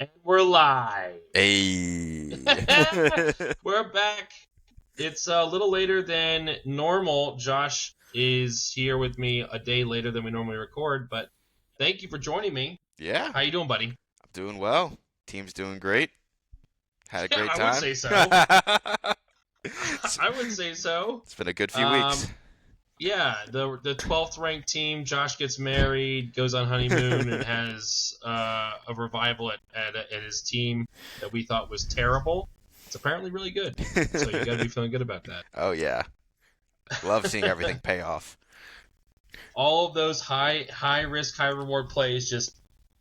And we're live. Hey. We're back. It's a little later than normal. Josh is here with me a day later than we normally record, but thank you for joining me. Yeah, How you doing, buddy? I'm doing well. Team's doing great. Had a Yeah, great I would time. say so. It's I would say so. been a good few weeks. Yeah, the 12th ranked team. Josh gets married, goes on honeymoon, and has a revival at his team that we thought was terrible. It's apparently really good, so you got to be feeling good about that. Oh yeah. Love seeing everything pay off. All of those high risk, high reward plays, just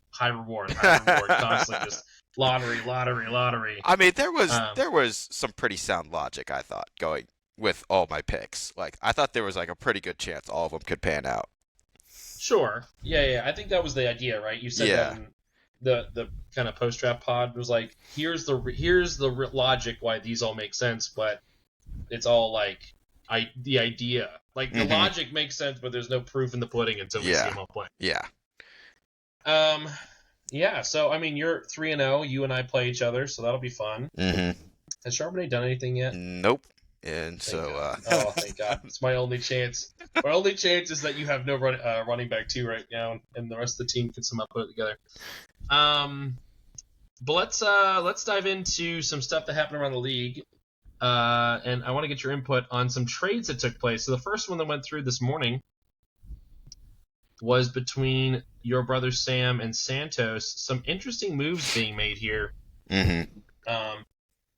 high reward, constantly just lottery. I mean, there was Um, there was some pretty sound logic, I thought, going with all my picks. Like I thought there was like a pretty good chance all of them could pan out. Sure, yeah. I think that was the idea, right? You said Yeah. that in the kind of post draft pod was like, here's the logic why these all make sense, but it's all like the idea, like the Mhm. logic makes sense, but there's no proof in the pudding until we see Yeah. them all play. Yeah. Yeah. So I mean, you're 3-0. You and I play each other, so that'll be fun. Mhm. Has Charbonnet done anything yet? Nope. And Thank so God. Oh, thank God. It's my only chance. My only chance is that you have no running back too right now, and the rest of the team can somehow put it together. But let's dive into some stuff that happened around the league. And I want to get your input on some trades that took place. So the first one that went through this morning was between your brother Sam and Santos. Some interesting moves being made here. Mhm.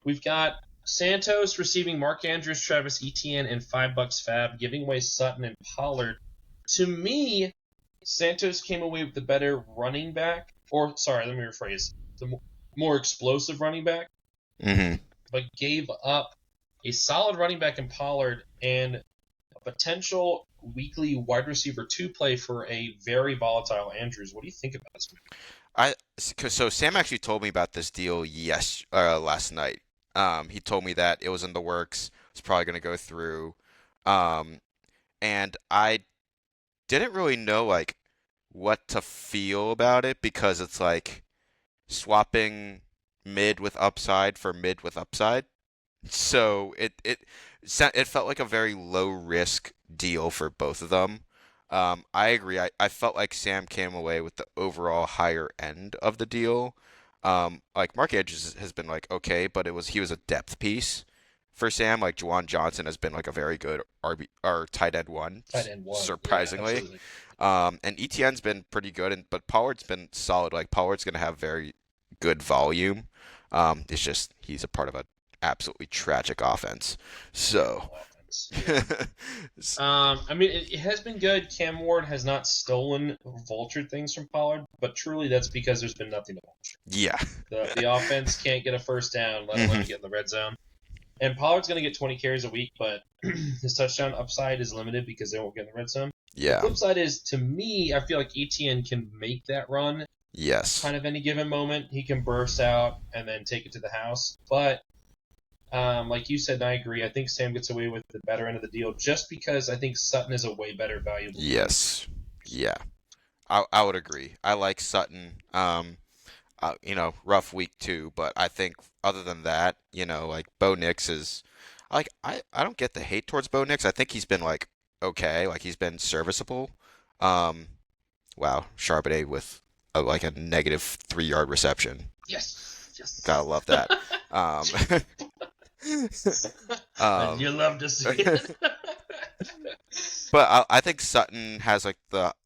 We've got Santos receiving Mark Andrews, Travis Etienne, and $5 fab, giving away Sutton and Pollard. To me, Santos came away with the better running back, or sorry, let me rephrase, the more explosive running back, Mhm. but gave up a solid running back in Pollard and a potential weekly wide receiver 2 play for a very volatile Andrews. What do you think about this move? So Sam actually told me about this deal last night. He told me that it was in the works. It's probably going to go through. Um, and I didn't really know like what to feel about it because it's like swapping mid with upside for mid with upside. So it felt like a very low risk deal for both of them. I agree. I felt like Sam came away with the overall higher end of the deal. Like Mark Andrews has been like okay, but he was a depth piece for Sam. Like Juwan Johnson has been like a very good RB or tight end one, Tight end 1. surprisingly. Yeah, absolutely. And Etienne's been pretty good, but Pollard's been solid. Like Pollard's gonna have very good volume. It's just he's a part of a absolutely tragic offense. So, Offense. Yeah. I mean, it has been good. Cam Ward has not stolen vultured things from Pollard, but truly that's because there's been nothing to vulture. yeah. The offense can't get a first down, let alone get in the red zone. And Pollard's going to get 20 carries a week, but his touchdown upside is limited because they won't get in the red zone. The Yeah. flip side is, to me, I feel like Etienne can make that run Yes. kind of any given moment. He can burst out and then take it to the house. But like you said, and I agree, I think Sam gets away with the better end of the deal just because I think Sutton is a way better valuable. Yes. Yeah. I would agree. I like Sutton. Rough week too, but I think other than that, like Bo Nix is like I don't get the hate towards Bo Nix. I think he's been like okay, like he's been serviceable. Wow, Charbonnet with like a negative 3 yard reception. Yes. Gotta love that. You love to see it. But I think Sutton has like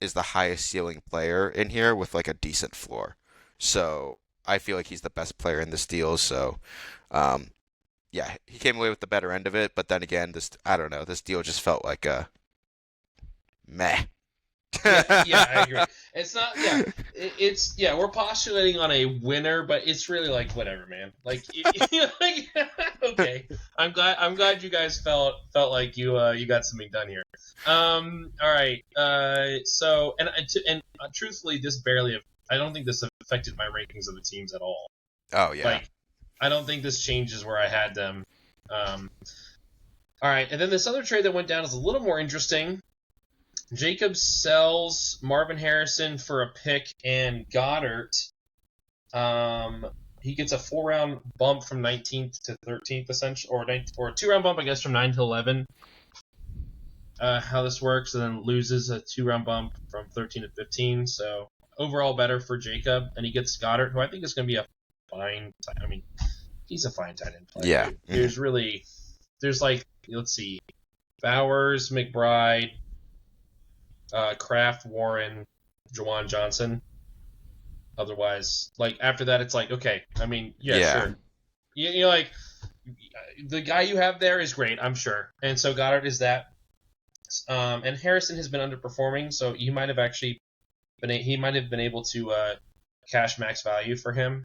is the highest ceiling player in here with like a decent floor. So I feel like he's the best player in this deal. So yeah, he came away with the better end of it. But then again, I don't know, this deal just felt like a meh. yeah, I agree. It's not. Yeah, it's we're postulating on a winner, but it's really like whatever, man. Like, okay, I'm glad you guys felt like you got something done here. All right. So truthfully, this I don't think this affected my rankings of the teams at all. Oh yeah. Like, I don't think this changes where I had them. All right, and then this other trade that went down is a little more interesting. Jacobs sells Marvin Harrison for a pick and Goddard He gets a 4 round bump from 19th to 13th, essentially, or a 2 round bump, I guess, from 9 to 11. How this works, and then loses a 2 round bump from 13 to 15. So overall, better for Jacob, and he gets Goddard, who I think is going to be a fine. I mean, he's a fine tight end player. Yeah. There's like, let's see, Bowers, McBride, Kraft, Warren, Jawan Johnson. Otherwise, like after that, it's like, okay. I mean, yeah. Sure. You like the guy you have there is great, I'm sure, and so Goddard is that. And Harrison has been underperforming, so he might have been able to cash max value for him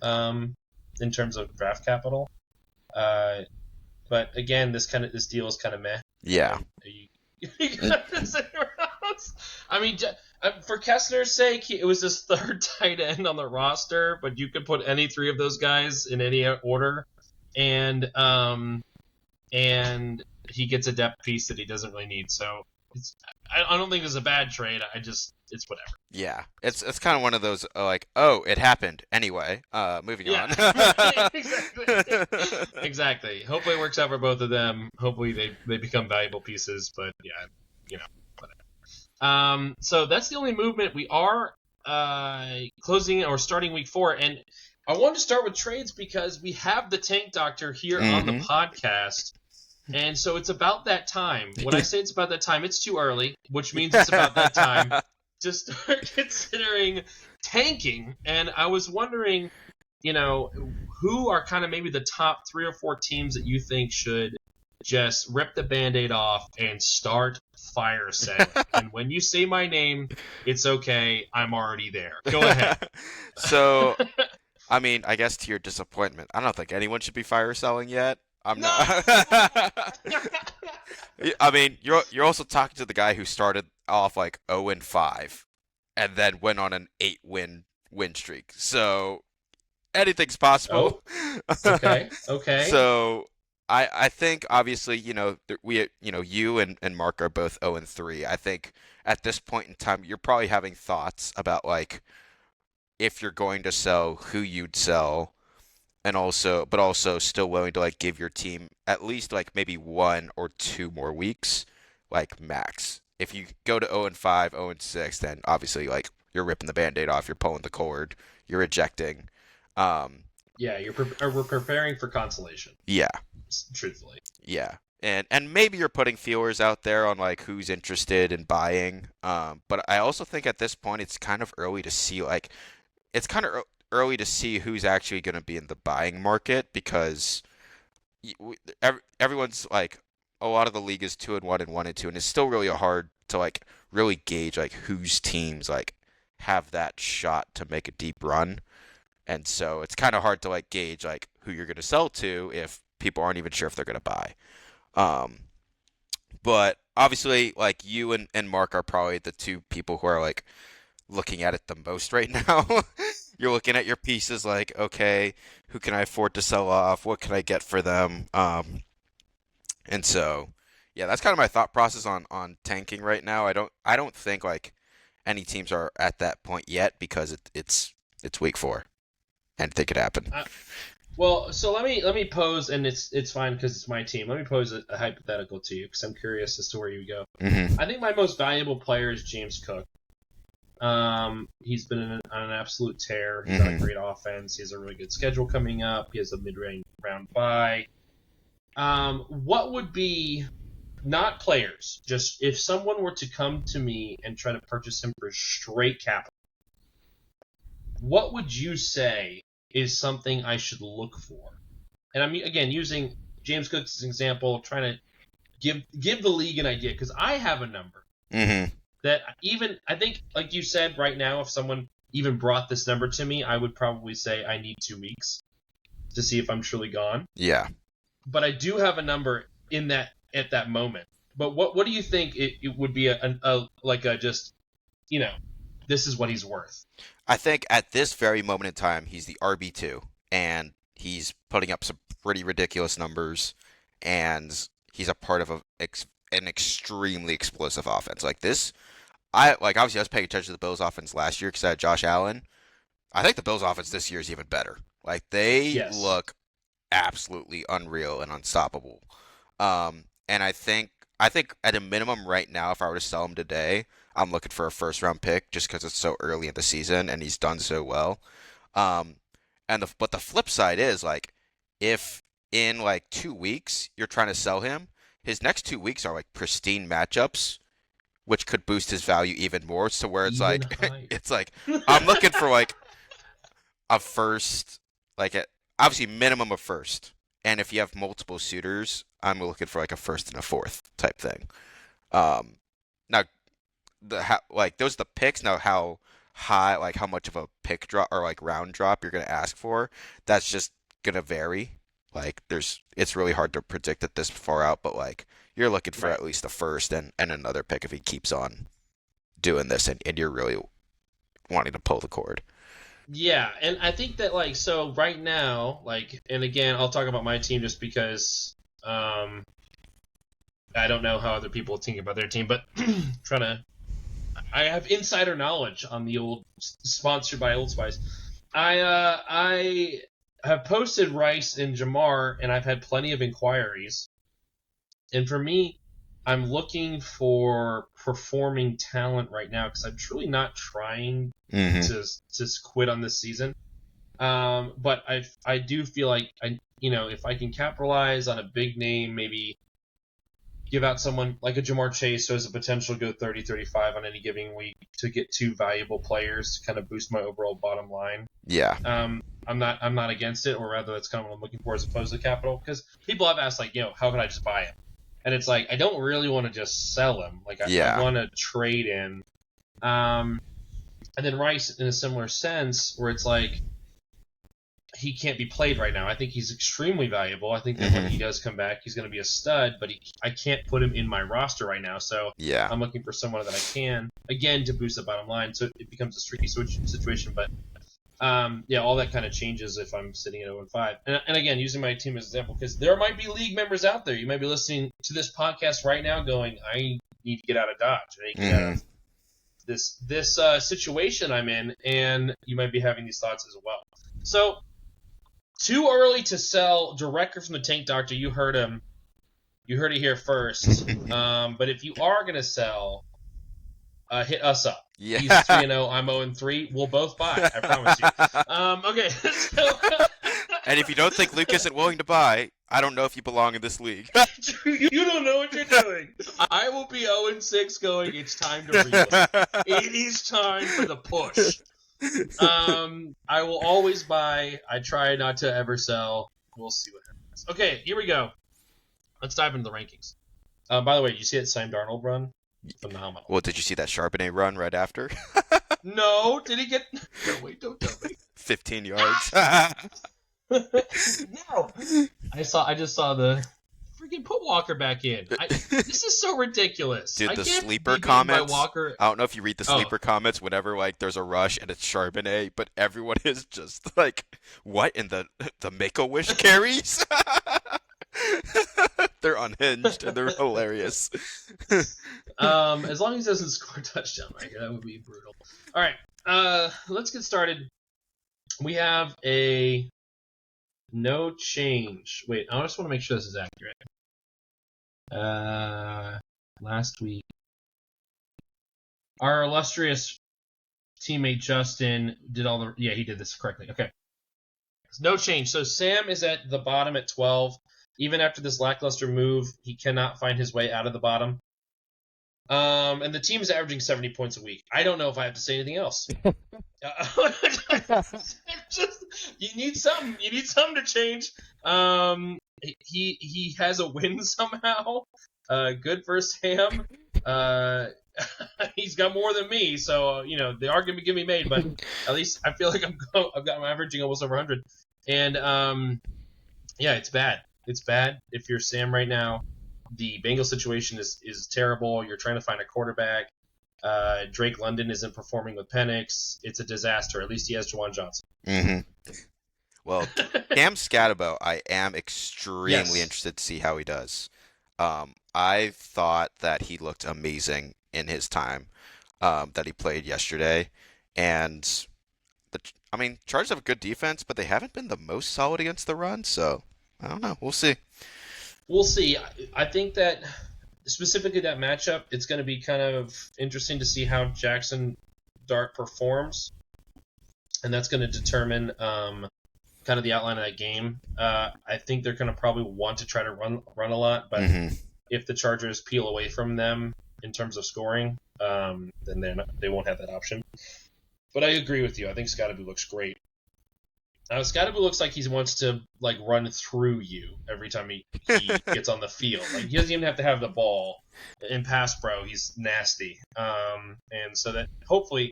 in terms of draft capital. But again, this deal is kind of meh. Yeah. You got this anywhere else? I mean, for Kessler's sake, it was his third tight end on the roster, but you could put any three of those guys in any order, and he gets a depth piece that he doesn't really need. So I don't think it's a bad trade. It's whatever. Yeah, it's kind of one of those like, oh, it happened anyway. Moving on. Exactly. Hopefully it works out for both of them. Hopefully they become valuable pieces. But yeah, whatever. So that's the only movement. We are closing or starting week 4, and I wanted to start with trades because we have the Tank Doctor here on the podcast. And so it's about that time. When I say it's about that time, it's too early, which means it's about that time to start considering tanking. And I was wondering, who are kind of maybe the top 3 or 4 teams that you think should just rip the Band-Aid off and start fire selling. And when you say my name, it's okay. I'm already there. Go ahead. So, I mean, I guess to your disappointment, I don't think anyone should be fire selling yet. I'm not. I mean, you're also talking to the guy who started off like 0-5, and then went on an 8-win streak. So anything's possible. Oh, okay. So I think obviously you and Mark are both 0-3. I think at this point in time you're probably having thoughts about like if you're going to sell, who you'd sell. And also still willing to like give your team at least like maybe 1 or 2 more weeks, like max. If you go to 0-5, 0-6, then obviously like you're ripping the Band-Aid off, you're pulling the cord, you're ejecting. Yeah, we're preparing for consolation. Yeah. Truthfully. Yeah. And maybe you're putting feelers out there on like who's interested in buying. But I also think at this point it's kind of early to see like it's kind of early to see who's actually going to be in the buying market because everyone's like a lot of the league is 2-1 and 1-2, and it's still really hard to like really gauge like whose teams like have that shot to make a deep run, and so it's kind of hard to like gauge like who you're going to sell to if people aren't even sure if they're going to buy. But obviously like you and Mark are probably the 2 people who are like looking at it the most right now. You're looking at your pieces like, okay, who can I afford to sell off? What can I get for them? And so, yeah, that's kind of my thought process on tanking right now. I don't think like any teams are at that point yet because it's week 4, and it could happen. Well, so let me pose, and it's fine because it's my team. Let me pose a hypothetical to you because I'm curious as to where you go. Mm-hmm. I think my most valuable player is James Cook. He's been on an absolute tear. He's got a great offense. He has a really good schedule coming up. He has a mid-range round bye. What would be, not players, just if someone were to come to me and try to purchase him for straight capital, what would you say is something I should look for? And I'm, again, using James Cook as an example, trying to give the league an idea, because I have a number. Mm-hmm. That even, I think, like you said, right now, if someone even brought this number to me, I would probably say I need 2 weeks to see if I'm truly gone. Yeah. But I do have a number at that moment. But what do you think it would be just, this is what he's worth? I think at this very moment in time, he's the RB2, and he's putting up some pretty ridiculous numbers, and he's a part of an extremely explosive offense. Like this, obviously I was paying attention to the Bills offense last year because I had Josh Allen, I think the Bills' offense this year is even better. Like they Yes. look absolutely unreal and unstoppable. And I think at a minimum right now, if I were to sell him today, I'm looking for a first round pick just because it's so early in the season and he's done so well. Um, but the flip side is like if in like 2 weeks you're trying to sell him, his next 2 weeks are like pristine matchups, which could boost his value even more. So where it's Even like higher. it's like I'm looking for like a first, like obviously minimum of first. And if you have multiple suitors, I'm looking for like a first and a fourth type thing. Um, now like those are the picks. Now how high, like how much of a pick drop or like round drop you're gonna ask for, that's just gonna vary. Like it's really hard to predict it this far out, but like you're looking for Right. at least a first and another pick if he keeps on doing this and you're really wanting to pull the cord. Yeah, and I think that like so right now, like, and again, I'll talk about my team just because I don't know how other people think about their team, but trying to I have insider knowledge on the old sponsored by Old Spice. I have posted Rice and Jamar, and I've had plenty of inquiries. And for me, I'm looking for performing talent right now because I'm truly not trying Mm-hmm. to quit on this season. But I do feel like if I can capitalize on a big name, maybe give out someone like a Jamar Chase who has a potential to go 30, 35 on any given week to get two valuable players to kind of boost my overall bottom line. Yeah. I'm not against it, or rather, that's kind of what I'm looking for as opposed to capital. Because people have asked, like, how can I just buy him? And it's like I don't really want to just sell him. Like I Yeah. want to trade in. Um, and then Rice in a similar sense, where it's like he can't be played right now. I think he's extremely valuable. I think that when he Mm-hmm. does come back, he's going to be a stud. But I can't put him in my roster right now, so Yeah. I'm looking for someone that I can again to boost the bottom line. So it becomes a tricky situation. But yeah, all that kind of changes if I'm sitting at 0-5. And again, using my team as an example, because there might be league members out there. You might be listening to this podcast right now, going, "I need to get out of Dodge. I need to get out Mm-hmm. of this situation I'm in," and you might be having these thoughts as well. So too early to sell. Directly from the Tank Doctor. You heard him. You heard it here first. But if you are gonna sell, hit us up. He's Yeah. 3-0. I'm 0-3. We'll both buy. I promise you. Okay. So And if you don't think Luke isn't willing to buy, I don't know if you belong in this league. you don't know what you're doing. I will be 0-6 going. It's time to reload. It is time for the push. I will always buy. I try not to ever sell. We'll see what happens. Okay, here we go. Let's dive into the rankings. By the way, did you see that Sam Darnold run? Phenomenal. Well, did you see that Charbonnet run right after? No, did he get? No, wait, don't tell me. 15 yards. No, I just saw the freaking put Walker back in. This is so ridiculous. Dude, I the can't sleeper be beaten by comments. Walker. I don't know if you read the Oh, sleeper comments whenever like there's a rush and it's Charbonnet, but everyone is just like, "What in the Make-A-Wish carries?" They're unhinged and they're hilarious. as long as he doesn't score a touchdown, right? That would be brutal. All right, let's get started. We have a no change. Wait, I just want to make sure this is accurate. Last week, our illustrious teammate Justin did all the. Yeah, he did this correctly. Okay, no change. So Sam is at the bottom at 12. Even after this lackluster move, he cannot find his way out of the bottom. And the team is averaging 70 points a week. I don't know if I have to say anything else. Just, you need something. You need something to change. He has a win somehow. Good for Sam. He's got more than me, so the argument can be made. But at least I feel like I'm averaging almost over 100. And yeah, it's bad. It's bad if you're Sam right now. The Bengals situation is terrible. You're trying to find a quarterback. Drake London isn't performing with Penix. It's a disaster. At least he has Jawan Johnson. hmm Well, Cam Scatabo, I am extremely Yes. interested to see how he does. I thought that he looked amazing in his time that he played yesterday, and I mean, Chargers have a good defense, but they haven't been the most solid against the run. So I don't know. We'll see. We'll see. I think that specifically that matchup, it's going to be kind of interesting to see how Jackson Dart performs, and that's going to determine kind of the outline of that game. I think they're going to probably want to try to run a lot, but if the Chargers peel away from them in terms of scoring, then they won't have that option. But I agree with you. I think Scottaboo looks great. Scottaboo looks like he wants to like run through you every time he gets on the field. Like he doesn't even have to have the ball in pass pro. He's nasty. And so that hopefully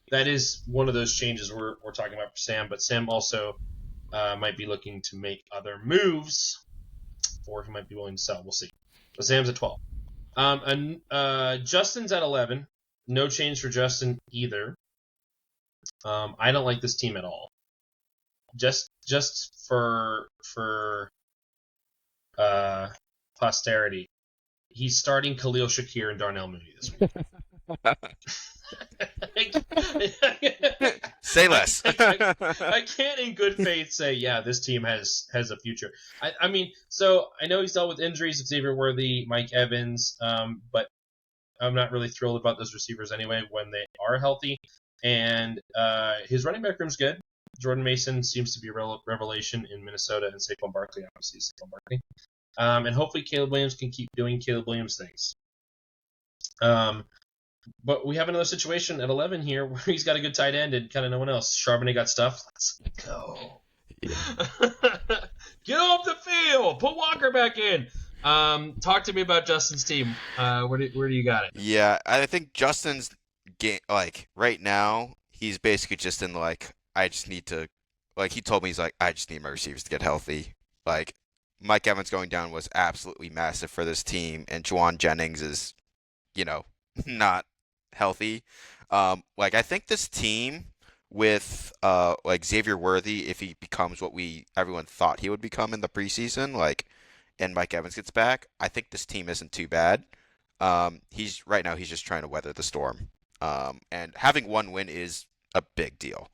that is one of those changes we're talking about for Sam. But Sam also might be looking to make other moves, or he might be willing to sell. We'll see. But Sam's at 12. Justin's at 11. No change for Justin either. I don't like this team at all. Just for posterity, he's starting Khalil Shakir and Darnell Mooney this week. Say less. I can't in good faith say, yeah, this team has a future. I mean, so I know he's dealt with injuries, Xavier Worthy, Mike Evans, but I'm not really thrilled about those receivers anyway when they are healthy. And his running back room's good. Jordan Mason seems to be a revelation in Minnesota, and Saquon Barkley, obviously, is Saquon Barkley. And hopefully Caleb Williams can keep doing Caleb Williams things. But we have another situation at 11 here where he's got a good tight end and kind of no one else. Charbonnet got stuffed. Let's go. Yeah. Get off the field. Put Walker back in. Talk to me about Justin's team. Where do you got it? Yeah, I think Justin's game, like right now, he's basically just in like, I just need to, like he told me, he's like, I just need my receivers to get healthy. Like Mike Evans going down was absolutely massive for this team, and Juwan Jennings is, not healthy. Like I think this team with like Xavier Worthy, if he becomes what everyone thought he would become in the preseason, like, and Mike Evans gets back, I think this team isn't too bad. He's just trying to weather the storm. And having one win is a big deal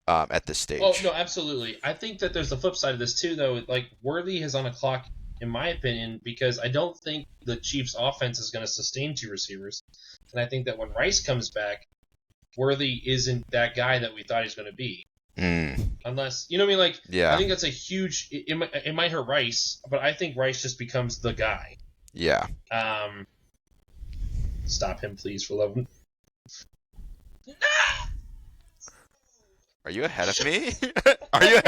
at this stage. Oh no, absolutely. I think that there's the flip side of this too, though. Like Worthy is on a clock, in my opinion, because I don't think the Chiefs' offense is going to sustain two receivers, and I think that when Rice comes back, Worthy isn't that guy that we thought he was going to be. Unless, you know what I mean? Like, yeah. I think that's a huge. It might hurt Rice, but I think Rice just becomes the guy. Yeah. Stop him, please, for love. Are you ahead of me? Are you?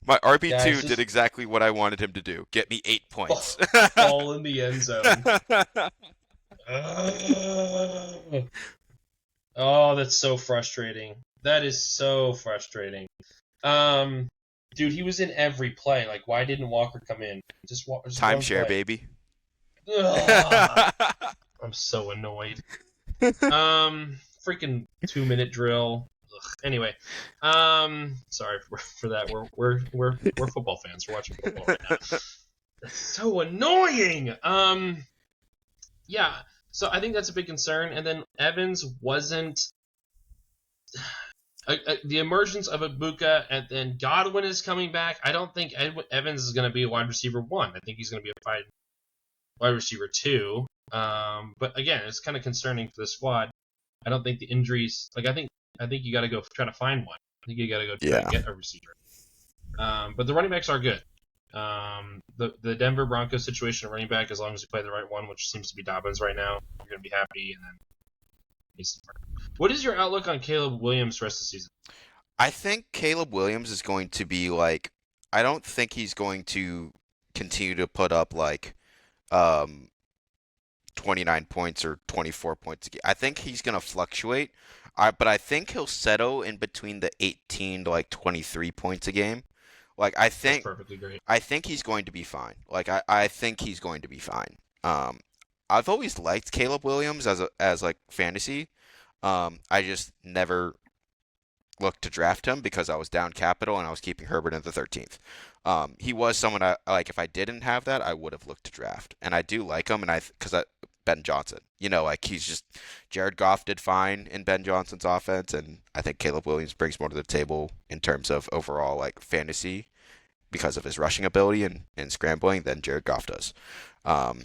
My RB2 did exactly what I wanted him to do. Get me 8 points. All in the end zone. Oh, that's so frustrating. That is so frustrating. Dude, he was in every play. Like, why didn't Walker come in? Just timeshare, baby. I'm so annoyed. Freaking 2-minute drill. Ugh. Anyway, sorry for that. We're football fans. We're watching football right now. That's so annoying. Yeah. So I think that's a big concern. And then Evans wasn't. The emergence of Ibuka, and then Godwin is coming back. I don't think Evans is going to be a wide receiver 1. I think he's going to be a wide receiver 2. But again, it's kind of concerning for the squad. I don't think the injuries. Like I think you got to go try to find one. I think you got to go try to get a receiver. But the running backs are good. The Denver Broncos situation at running back, as long as you play the right one, which seems to be Dobbins right now, you're going to be happy. And then. What is your outlook on Caleb Williams the rest of the season? I think Caleb Williams is going to be like, I don't think he's going to continue to put up like 29 points or 24 points a game. I think he's going to fluctuate, but I think he'll settle in between the 18 to like 23 points a game. Like I think that's perfectly great. I think he's going to be fine. Like I think he's going to be fine. I've always liked Caleb Williams as like fantasy. I just never looked to draft him because I was down capital and I was keeping Herbert in the 13th. He was someone I like. If I didn't have that, I would have looked to draft, and I do like him. And Ben Johnson. Like he's just Jared Goff did fine in Ben Johnson's offense, and I think Caleb Williams brings more to the table in terms of overall like fantasy because of his rushing ability and scrambling than Jared Goff does. Um,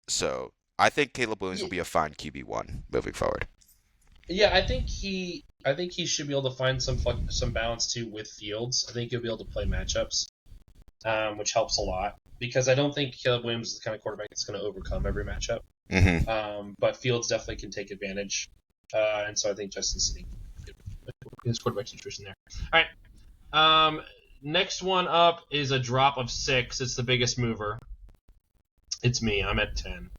so I think Caleb Williams will be a fine QB1 moving forward. Yeah, I think he should be able to find some balance too with Fields. I think he'll be able to play matchups, which helps a lot because I don't think Caleb Williams is the kind of quarterback that's going to overcome every matchup. But Fields definitely can take advantage, and so I think Justin's sitting his quarterback situation there. All right, next one up is a drop of 6. It's the biggest mover. It's me. I'm at 10.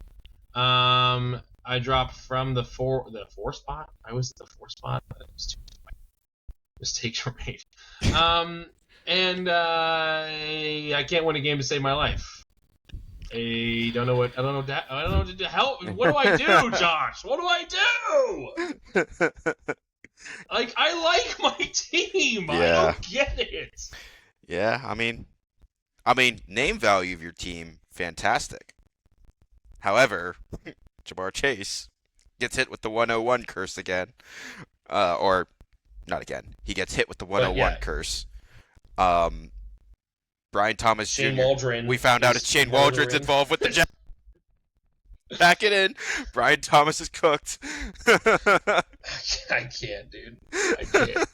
I dropped from the 4 spot. I was at the 4 spot. That was too mistakes were made. And I can't win a game to save my life. I don't know what to help. What do I do, Josh? What do I do? Like I like my team. Yeah. I don't get it. Yeah, I mean, name value of your team, fantastic. However, Ja'Marr Chase gets hit with the 101 curse again. Or, not again. He gets hit with the 101 curse. Brian Thomas Shane Jr. Waldron. We found out it's Shane Waldron's involved with the Jets. Back it in. Brian Thomas is cooked. I can't, dude. I can't.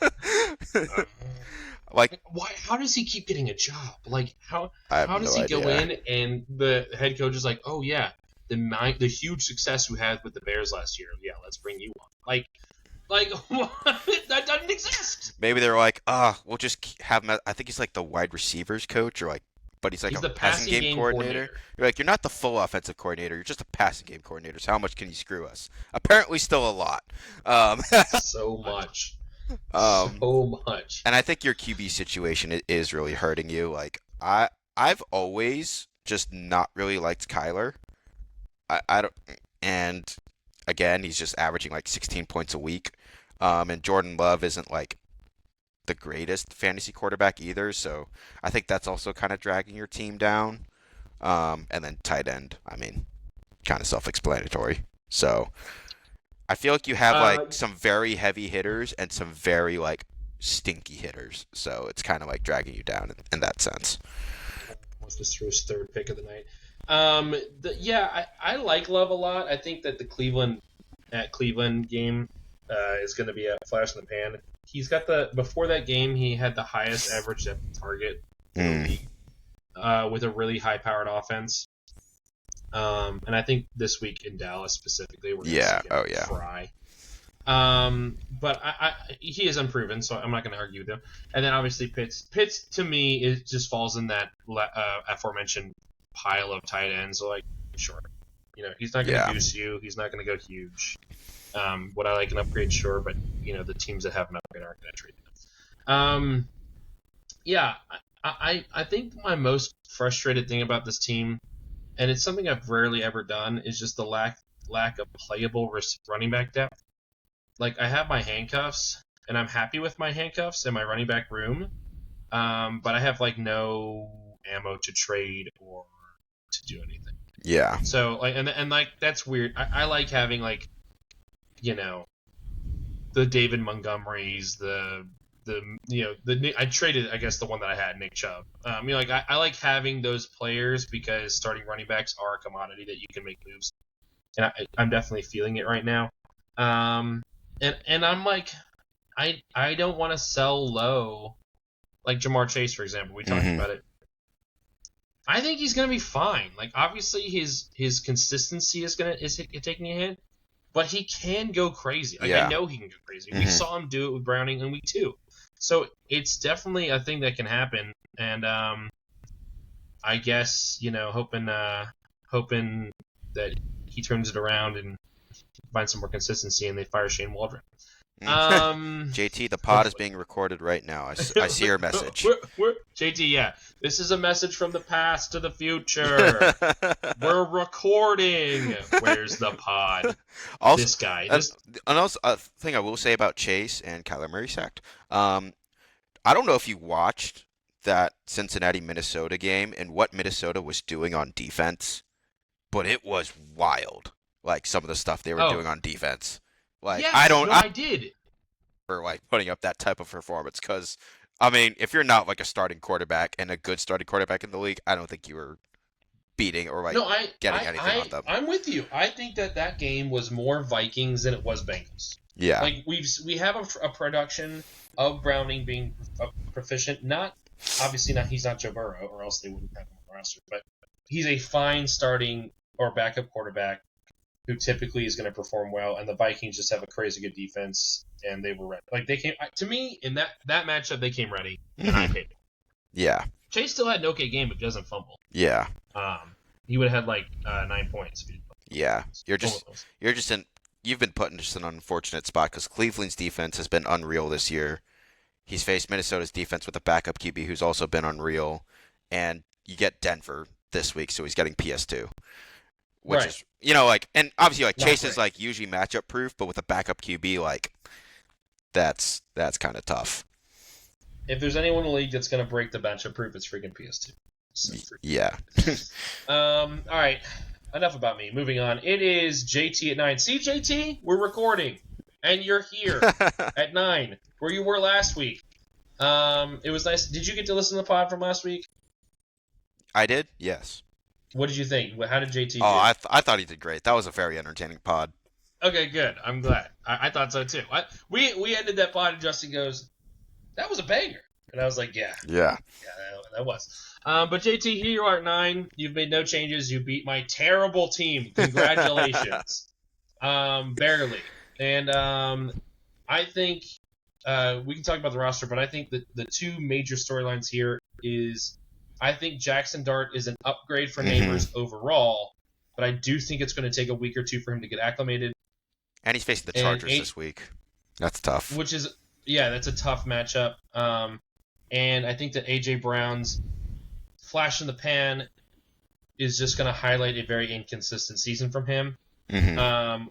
Like, why? How does he keep getting a job? Like, how does no he go idea. in and the head coach is like, oh yeah, the huge success we had with the Bears last year. Yeah, let's bring you on. Like that doesn't exist. Maybe they're like, we'll just have him. I think he's like the wide receivers coach, or like, but he's like he's a the passing game coordinator. You're like, you're not the full offensive coordinator. You're just a passing game coordinator. So how much can you screw us? Apparently, still a lot. So much. So much. And I think your QB situation is really hurting you. Like I've always just not really liked Kyler. I don't, and again, he's just averaging like 16 points a week. And Jordan Love isn't like the greatest fantasy quarterback either, so I think that's also kind of dragging your team down. And then tight end, I mean, kind of self-explanatory. So I feel like you have like some very heavy hitters and some very like stinky hitters, so it's kind of like dragging you down in that sense. Wants to throw his 3rd pick of the night. I like Love a lot. I think that the Cleveland game is going to be a flash in the pan. He's got before that game, he had the highest average depth target in the league with a really high-powered offense. And I think this week in Dallas specifically, we're going to see him fry. But he is unproven, so I'm not going to argue with him. And then obviously Pitts to me it just falls in that aforementioned pile of tight ends. So like, sure, he's not going to juice you. He's not going to go huge. Would I like an upgrade? Sure, but the teams that have an upgrade aren't going to trade him. I think my most frustrated thing about this team, and it's something I've rarely ever done, is just the lack of playable running back depth. Like I have my handcuffs, and I'm happy with my handcuffs and my running back room, but I have like no ammo to trade or to do anything. Yeah. So like, and like that's weird. I like having like, the David Montgomerys, I traded, I guess, the one that I had, Nick Chubb. I like having those players because starting running backs are a commodity that you can make moves, and I'm definitely feeling it right now. And I'm like, I don't want to sell low, like Ja'Marr Chase, for example. We talked about it. I think he's gonna be fine. Like obviously his consistency is taking a hit. But he can go crazy. I know he can go crazy. We saw him do it with Browning in week 2. So it's definitely a thing that can happen. And I guess, hoping that he turns it around and finds some more consistency and they fire Shane Waldron. JT, the pod is being recorded right now. I see your message. JT, yeah. This is a message from the past to the future. We're recording. Where's the pod? Also, this guy. And also, a thing I will say about Chase and Kyler Murray sacked. I don't know if you watched that Cincinnati-Minnesota game and what Minnesota was doing on defense, but it was wild. like some of the stuff they were doing on defense. Like yes, no, I did. For like putting up that type of performance because I mean, if you're not like a starting quarterback and a good starting quarterback in the league, I don't think you were beating or like No, getting anything on them. I'm with you. I think that game was more Vikings than it was Bengals. Yeah. Like we have a production of Browning being proficient. Not obviously not he's not Joe Burrow, or else they wouldn't have him on the roster. But he's a fine starting or backup quarterback who typically is going to perform well. And the Vikings just have a crazy good defense, and they were ready. Like they came to me in that matchup. They came ready, and I paid. Yeah. Chase still had an okay game, but doesn't fumble. Yeah. He would have had like 9 points. Yeah. You've been put in just an unfortunate spot because Cleveland's defense has been unreal this year. He's faced Minnesota's defense with a backup QB who's also been unreal, and you get Denver this week, so he's getting PS2, which is like, and obviously like Chase is like usually matchup proof, but with a backup QB, like that's kind of tough. If there's anyone in the league that's gonna break the matchup proof, it's freaking PS2. Yeah. All right. Enough about me. Moving on. It is JT at 9. See, JT, we're recording, and you're here at 9, where you were last week. It was nice. Did you get to listen to the pod from last week? I did. Yes. What did you think? How did JT do? Oh, I thought he did great. That was a very entertaining pod. Okay, good. I'm glad. I thought so too. We ended that pod, and Justin goes, "That was a banger," and I was like, "Yeah, that was." But JT, here you are at 9. You've made no changes. You beat my terrible team. Congratulations. Barely. And I think we can talk about the roster, but I think that the two major storylines here is I think Jackson Dart is an upgrade for Neighbors overall, but I do think it's going to take a week or two for him to get acclimated. And he's facing the Chargers this week. That's tough. That's a tough matchup. And I think that A.J. Brown's flash in the pan is just going to highlight a very inconsistent season from him. And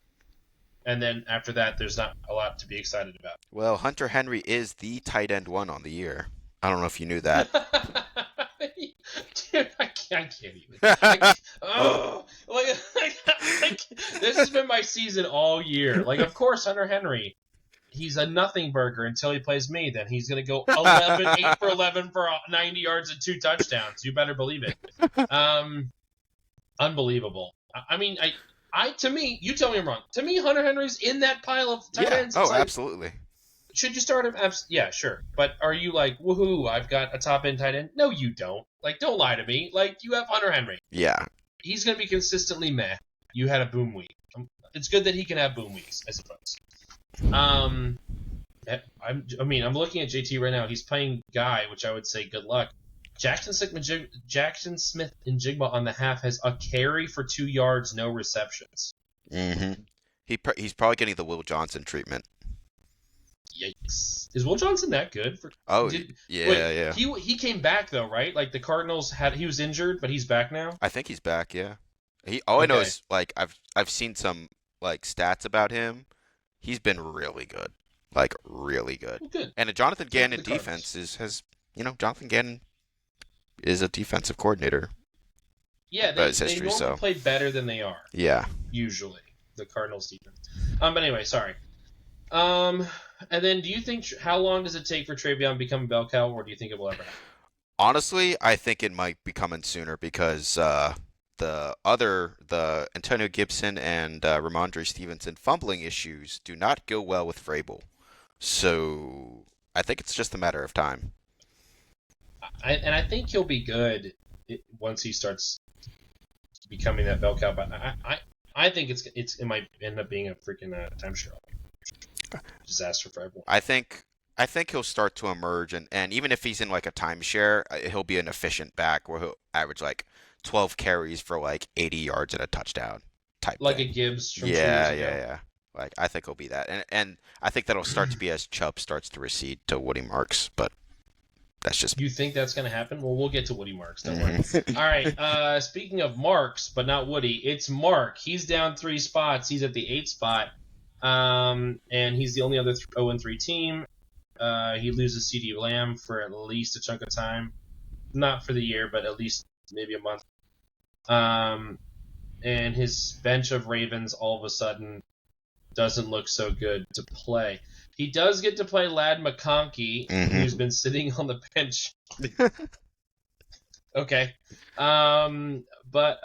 then after that, there's not a lot to be excited about. Well, Hunter Henry is the tight end 1 on the year. I don't know if you knew that. Dude, I can't even. This has been my season all year. Like, of course, Hunter Henry. He's a nothing burger until he plays me. Then he's going to go 8 for 11 for 90 yards and 2 touchdowns. You better believe it. Unbelievable. I mean, to me, you tell me I'm wrong. To me, Hunter Henry's in that pile of tight ends. Oh, absolutely. Should you start him? Yeah, sure. But are you like, woohoo, I've got a top end tight end? No, you don't. Like, don't lie to me. Like, you have Hunter Henry. Yeah. He's going to be consistently meh. You had a boom week. It's good that he can have boom weeks, I suppose. I'm looking at JT right now. He's playing Guy, which I would say good luck. Jackson Smith and Jigba on the half has a carry for 2 yards, no receptions. He's probably getting the Will Johnson treatment. Yikes! Is Will Johnson that good? Yeah. He came back though, right? Like the Cardinals he was injured, but he's back now. I think he's back. Yeah. I know is like I've seen some like stats about him. He's been really good, like really good. Well, good. And a Jonathan Gannon defense Jonathan Gannon is a defensive coordinator. Yeah, they normally play better than they are. Yeah. Usually, the Cardinals defense. But anyway, sorry. And then do you think how long does it take for Travion to become a bell cow, or do you think it will ever happen? Honestly, I think it might be coming sooner because the Antonio Gibson and Ramondre Stevenson fumbling issues do not go well with Vrabel. So I think it's just a matter of time. I think he'll be good once he starts becoming that bell cow. But I think it might end up being a freaking timeshare disaster for everyone. I think he'll start to emerge, and even if he's in like a timeshare, he'll be an efficient back where he'll average like 12 carries for like 80 yards and a touchdown type like thing. A Gibbs from Yeah. Like I think he'll be that, and I think that'll start to be as Chubb starts to recede to Woody Marks, but that's just. You think that's going to happen? Well, we'll get to Woody Marks. Don't worry. All right. Speaking of Marks, but not Woody, it's Mark. He's down 3 spots. He's at the 8th spot. And he's the only other 0-3 team. He loses CeeDee Lamb for at least a chunk of time. Not for the year, but at least maybe a month. and his bench of Ravens all of a sudden doesn't look so good to play. He does get to play Lad McConkey, who's Mm-hmm. been sitting on the bench. Okay. But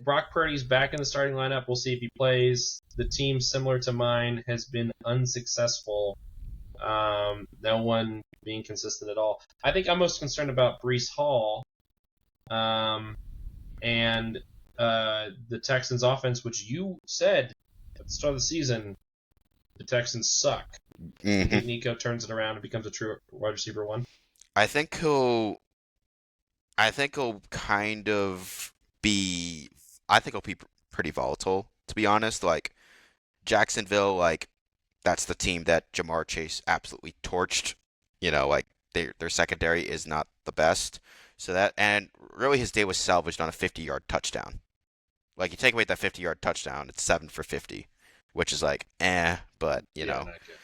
Brock Purdy's back in the starting lineup. We'll see if he plays. The team, similar to mine, has been unsuccessful. No one being consistent at all. I think I'm most concerned about Breece Hall and the Texans' offense, which you said at the start of the season the Texans suck. You Mm-hmm. think Nico turns it around and becomes a true wide receiver one? I think he'll. I think he'll kind of be. I think he'll be pretty volatile, to be honest. Like Jacksonville, like that's the team that Jamar Chase absolutely torched. Like their secondary is not the best. So that and really his day was salvaged on a 50-yard touchdown. Like you take away that 50-yard touchdown, it's 7 for 50, which is like but Yeah, not good.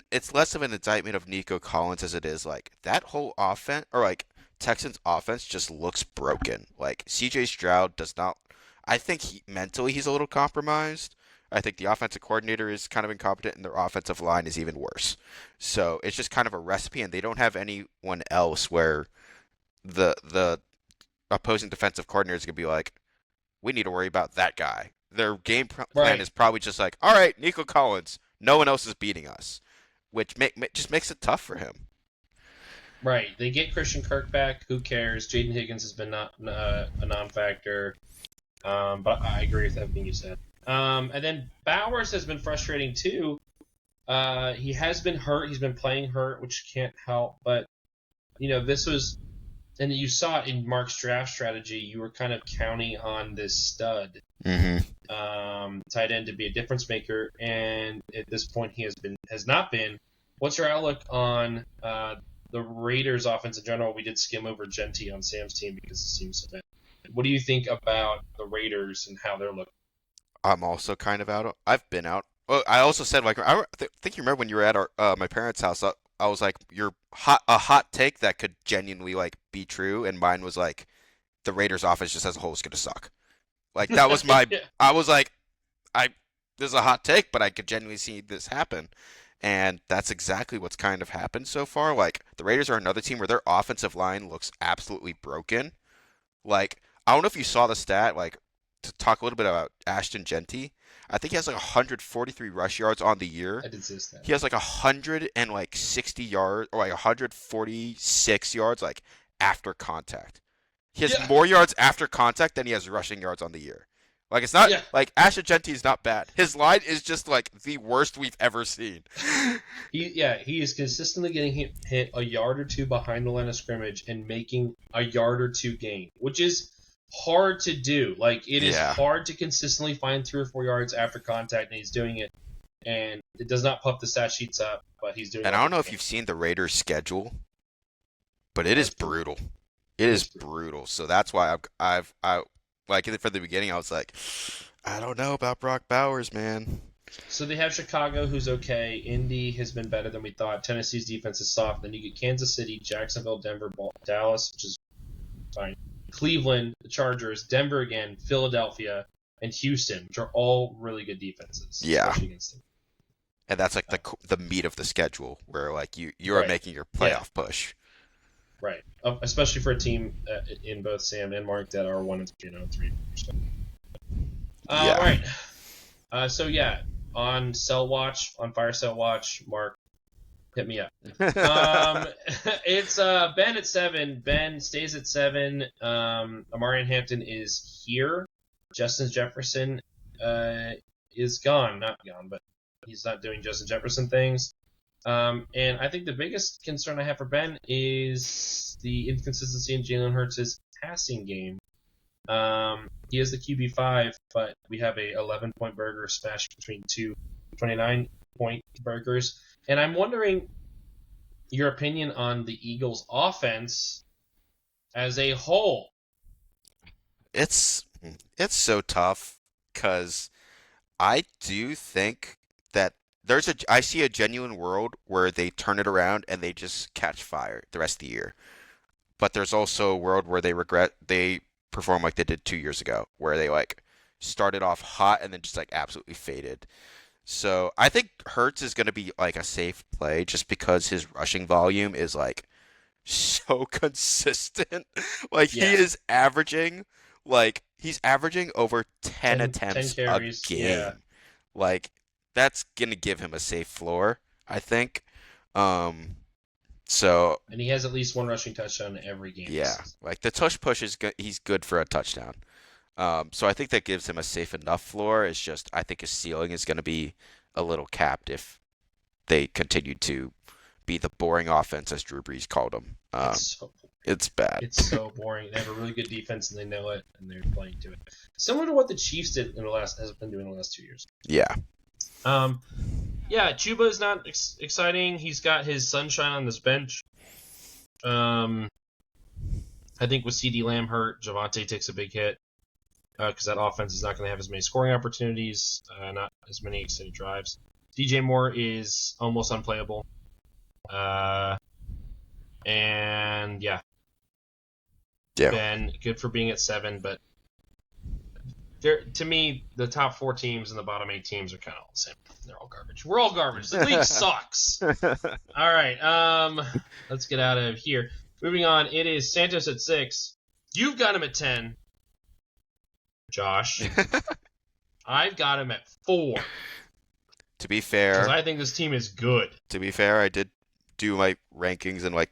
it's less of an indictment of Nico Collins as it is like that whole offense or like Texans offense just looks broken. Like CJ Stroud does not. I think mentally he's a little compromised. I think the offensive coordinator is kind of incompetent, and their offensive line is even worse. So it's just kind of a recipe, and they don't have anyone else where the opposing defensive coordinator is gonna be like, we need to worry about that guy. Their plan Right. is probably just like, all right, Nico Collins, no one else is beating us, which just makes it tough for him. Right. They get Christian Kirk back. Who cares? Jaden Higgins has been not a non-factor. But I agree with everything you said. And then Bowers has been frustrating too. He has been hurt. He's been playing hurt, which can't help. But this was, and you saw it in Mark's draft strategy. You were kind of counting on this stud Mm-hmm. tight end to be a difference maker, and at this point he has not been. What's your outlook on the Raiders' offense in general? We did skim over Genty on Sam's team because it seems so bad. What do you think about the Raiders and how they're looking? I'm also kind of out. I've been out. Well, I also said like think you remember when you were at our my parents' house. I was like, you're a hot take that could genuinely like be true, and mine was like the Raiders' offense just as a whole is gonna suck. Like that was my. Yeah. I was like, I this is a hot take, but I could genuinely see this happen. And that's exactly what's kind of happened so far. Like the Raiders are another team where their offensive line looks absolutely broken. Like I don't know if you saw the stat. Like to talk a little bit about Ashton Genty, I think he has like 143 rush yards on the year. I did see that. He has like 160 yards or like 146 yards like after contact. He has Yeah, more yards after contact than he has rushing yards on the year. Like it's not yeah. like Ashton Genty is not bad. His line is just like the worst we've ever seen. He is consistently getting hit a yard or two behind the line of scrimmage and making a yard or two gain, which is hard to do. Like it is Yeah. hard to consistently find 3 or 4 yards after contact, and he's doing it. And it does not puff the stat sheets up, but he's doing it And I all don't know the if time. you've seen the Raiders schedule, but it Yeah, is it's brutal. brutal. It is It's brutal. brutal. So that's why I like from the beginning I was like, I don't know about Brock Bowers, man. So they have Chicago, who's okay. Indy has been better than we thought. Tennessee's defense is soft. Then you get Kansas City, Jacksonville, Denver, Dallas, which is fine. Cleveland, the Chargers, Denver again, Philadelphia, and Houston, which are all really good defenses, Yeah. especially against them. And that's like the meat of the schedule where like you are Right. making your Yeah. playoff push. Right. Especially for a team in both Sam and Mark that are 1-3 and 0-3. All Yeah. right. So yeah, on Cell Watch, on Fire Cell Watch, Mark, hit me up. It's Ben at 7. Ben stays at 7. Amarian Hampton is here. Justin Jefferson is gone. Not gone, but he's not doing Justin Jefferson things. And I think the biggest concern I have for Ben is the inconsistency in Jalen Hurts' passing game. He is the QB5, but we have a 11-point burger smashed between two 29-point burgers. And I'm wondering your opinion on the Eagles' offense as a whole. It's so tough because I do think that I see a genuine world where they turn it around and they just catch fire the rest of the year. But there's also a world where they perform like they did 2 years ago, where they like started off hot and then just like absolutely faded. So I think Hurts is going to be like a safe play just because his rushing volume is like so consistent. Like he Yeah. is averaging he's averaging over 10 10 attempts a carries. Yeah. game. Like that's going to give him a safe floor, I think. Um so And he has at least one rushing touchdown every game. yeah, like the tush push is good. He's good for a touchdown. So I think that gives him a safe enough floor. It's just I think his ceiling is going to be a little capped if they continue to be the boring offense as Drew Brees called them. It's bad. It's so boring. They have a really good defense and they know it, and they're playing to it. Similar to what the Chiefs did has been doing the last 2 years. Yeah. Yeah, Chuba is not exciting. He's got his sunshine on this bench. I think with CeeDee Lamb hurt, Javonte takes a big hit because that offense is not going to have as many scoring opportunities, not as many extended drives. DJ Moore is almost unplayable. And yeah. Ben, good for being at 7, but to me, the top 4 teams and the bottom 8 teams are kind of all the same. They're all garbage. We're all garbage. The league sucks. All right, let's get out of here. Moving on, it is Santos at 6. You've got him at 10. Josh. I've got him at 4. To be fair, because I think this team is good. To be fair, I did do my rankings in like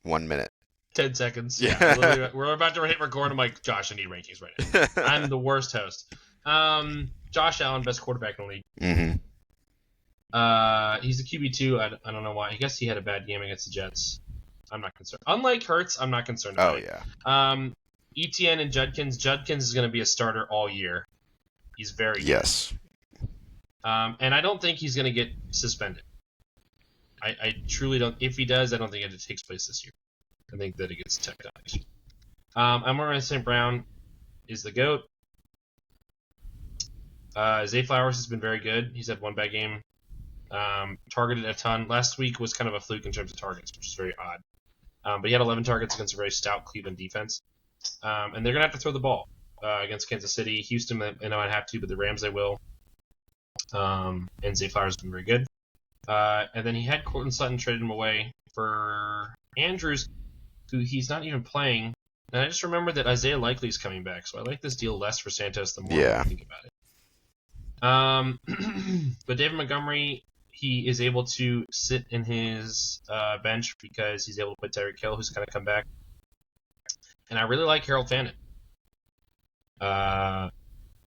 1 minute. 10 seconds. Yeah. We're about to hit record. I'm like, Josh, I need rankings right now. I'm the worst host. Josh Allen, best quarterback in the league. Mm-hmm. He's the QB2. I don't know why. I guess he had a bad game against the Jets. I'm not concerned. Unlike Hurts, I'm not concerned about it. Yeah. ETN and Judkins. Judkins is going to be a starter all year. He's very good. Yes. And I don't think he's going to get suspended. I truly don't. If he does, I don't think it takes place this year. I think that it gets checked out. Amon St. Brown is the GOAT. Zay Flowers has been very good. He's had one bad game. Targeted a ton. Last week was kind of a fluke in terms of targets, which is very odd. But he had 11 targets against a very stout Cleveland defense. And they're going to have to throw the ball against Kansas City. Houston, they might have to, but the Rams, they will. And Zay Flowers has been very good. And then he had Courtland Sutton, traded him away for Andrews, who he's not even playing. And I just remember that Isaiah Likely is coming back, so I like this deal less for Santos the more I think about it. But David Montgomery, he is able to sit in his bench because he's able to put Tyreek Hill, who's kind of come back. And I really like Harold Fannin,